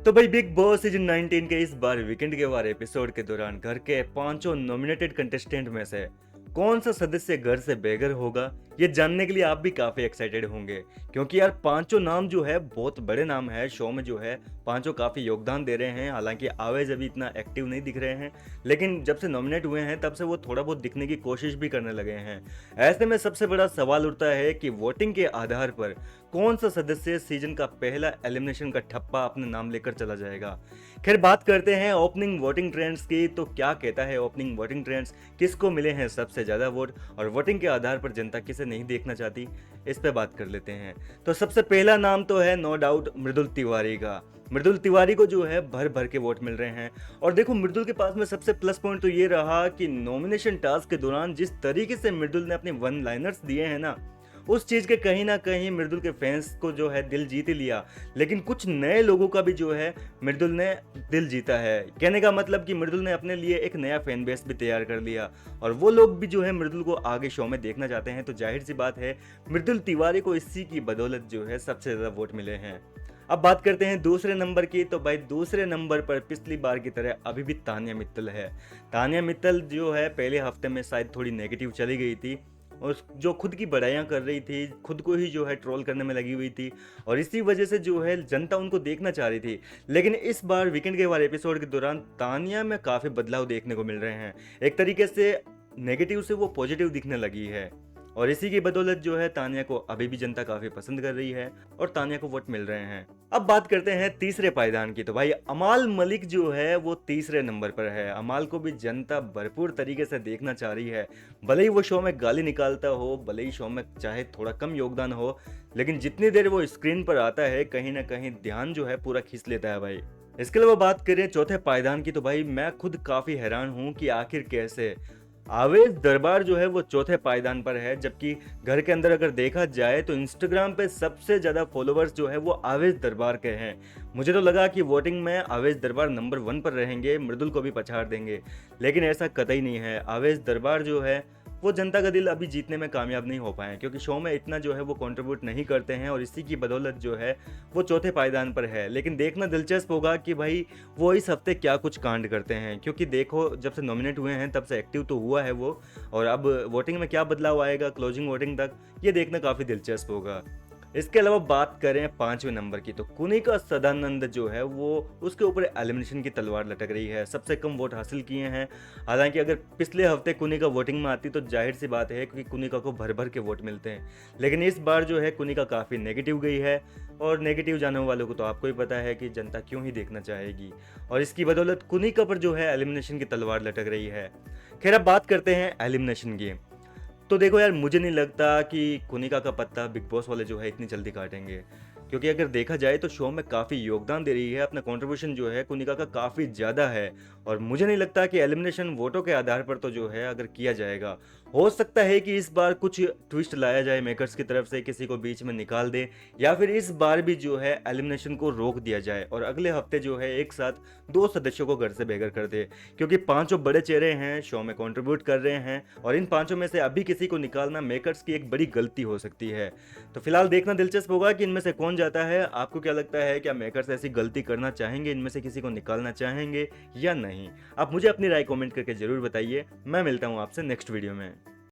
तो भाई big boss season 19 के इस बार वीकेंड के वार एपिसोड के दौरान घर के पांचों नॉमिनेटेड कंटेस्टेंट में से कौन सा सदस्य घर से बेघर होगा, ये जानने के लिए आप भी काफी एक्साइटेड होंगे। क्योंकि यार पांचों नाम जो है बहुत बड़े नाम है, शो में जो है पांचों काफी योगदान दे रहे हैं। हालांकि आवेज अभी इतना एक्टिव नहीं दिख रहे हैं, लेकिन जब से नॉमिनेट हुए हैं तब से वो थोड़ा बहुत दिखने की कोशिश भी करने लगे हैं। ऐसे में सबसे बड़ा सवाल उठता है कि वोटिंग के आधार पर कौन सा सदस्य सीजन का पहला एलिमिनेशन का ठप्पा अपने नाम लेकर चला जाएगा। खैर बात करते हैं ओपनिंग वोटिंग ट्रेंड्स की। तो क्या कहता है ओपनिंग वोटिंग ट्रेंड्स, किसको मिले हैं सबसे ज्यादा वोट और वोटिंग के आधार पर जनता किसे नहीं देखना चाहती, इस पे बात कर लेते हैं। तो सबसे पहला नाम तो है नो डाउट मृदुल तिवारी का। मृदुल तिवारी को जो है भर भर के वोट मिल रहे हैं। और देखो मृदुल के पास में सबसे प्लस पॉइंट तो ये रहा कि नॉमिनेशन टास्क के दौरान जिस तरीके से मृदुल ने अपने वन लाइनर्स दिए हैं ना, उस चीज के कहीं ना कहीं मृदुल के फैंस को जो है दिल जीत ही लिया। लेकिन कुछ नए लोगों का भी जो है मृदुल ने दिल जीता है। कहने का मतलब कि मृदुल ने अपने लिए एक नया फैन बेस भी तैयार कर लिया और वो लोग भी जो है मृदुल को आगे शो में देखना चाहते हैं। तो जाहिर सी बात है मृदुल तिवारी को इसी की बदौलत जो है सबसे ज्यादा वोट मिले हैं। अब बात करते हैं दूसरे नंबर की। तो भाई दूसरे नंबर पर पिछली बार की तरह अभी भी तानिया मित्तल है। तानिया मित्तल जो है पहले हफ्ते में शायद थोड़ी नेगेटिव चली गई थी और जो खुद की बड़ाइयाँ कर रही थी, खुद को ही जो है ट्रोल करने में लगी हुई थी और इसी वजह से जो है जनता उनको देखना चाह रही थी। लेकिन इस बार वीकेंड के वाले एपिसोड के दौरान तानिया में काफ़ी बदलाव देखने को मिल रहे हैं। एक तरीके से नेगेटिव से वो पॉजिटिव दिखने लगी है और इसी की बदौलत जो है तानिया को अभी भी जनता काफ़ी पसंद कर रही है और तानिया को वोट मिल रहे हैं। अब बात करते हैं तीसरे पायदान की। तो भाई अमाल मलिक जो है वो तीसरे नंबर पर है। अमाल को भी जनता भरपूर तरीके से देखना चाह रही है। भले ही वो शो में गाली निकालता हो, भले ही शो में चाहे थोड़ा कम योगदान हो, लेकिन जितनी देर वो स्क्रीन पर आता है कहीं ना कहीं ध्यान जो है पूरा खींच लेता है भाई। इसके अलावा बात करें चौथे पायदान की, तो भाई मैं खुद काफ़ी हैरान हूँ कि आखिर कैसे आवेश दरबार जो है वो चौथे पायदान पर है। जबकि घर के अंदर अगर देखा जाए तो इंस्टाग्राम पे सबसे ज़्यादा फॉलोअर्स जो है वो आवेश दरबार के हैं। मुझे तो लगा कि वोटिंग में आवेश दरबार नंबर 1 पर रहेंगे, मृदुल को भी पछाड़ देंगे, लेकिन ऐसा कतई नहीं है। आवेश दरबार जो है वो जनता का दिल अभी जीतने में कामयाब नहीं हो पाए क्योंकि शो में इतना जो है वो कंट्रीब्यूट नहीं करते हैं और इसी की बदौलत जो है वो चौथे पायदान पर है। लेकिन देखना दिलचस्प होगा कि भाई वो इस हफ्ते क्या कुछ कांड करते हैं, क्योंकि देखो जब से नॉमिनेट हुए हैं तब से एक्टिव तो हुआ है वो, और अब वोटिंग में क्या बदलाव आएगा क्लोजिंग वोटिंग तक, ये देखना काफ़ी दिलचस्प होगा। इसके अलावा बात करें पांचवें नंबर की, तो कुनिका सदानंद जो है वो उसके ऊपर एलिमिनेशन की तलवार लटक रही है। सबसे कम वोट हासिल किए हैं। हालांकि अगर पिछले हफ्ते कुनिका वोटिंग में आती तो जाहिर सी बात है क्योंकि कुनिका को भर भर के वोट मिलते हैं, लेकिन इस बार जो है कुनिका काफ़ी नेगेटिव गई है और नेगेटिव जाने वालों को तो आपको ही पता है कि जनता क्यों ही देखना चाहेगी और इसकी बदौलत कुनिका पर जो है एलिमिनेशन की तलवार लटक रही है। खैर अब बात करते हैं एलिमिनेशन की। तो देखो यार मुझे नहीं लगता कि कुनिका का पत्ता बिग बॉस वाले जो है इतनी जल्दी काटेंगे, क्योंकि अगर देखा जाए तो शो में काफ़ी योगदान दे रही है, अपना कंट्रीब्यूशन जो है कुनिका का काफ़ी ज़्यादा है और मुझे नहीं लगता कि एलिमिनेशन वोटों के आधार पर तो जो है अगर किया जाएगा। हो सकता है कि इस बार कुछ ट्विस्ट लाया जाए मेकर्स की तरफ से, किसी को बीच में निकाल दे, या फिर इस बार भी जो है एलिमिनेशन को रोक दिया जाए और अगले हफ्ते जो है एक साथ 2 सदस्यों को घर से बेघर कर दे, क्योंकि पांचों बड़े चेहरे हैं, शो में कंट्रीब्यूट कर रहे हैं और इन पांचों में से अभी किसी को निकालना मेकर्स की एक बड़ी गलती हो सकती है। तो फिलहाल देखना दिलचस्प होगा कि इनमें से कौन जाता है। आपको क्या लगता है, क्या मेकर्स ऐसी गलती करना चाहेंगे, इनमें से किसी को निकालना चाहेंगे या नहीं? आप मुझे अपनी राय कमेंट करके जरूर बताइए। मैं मिलता हूँ आपसे नेक्स्ट वीडियो में।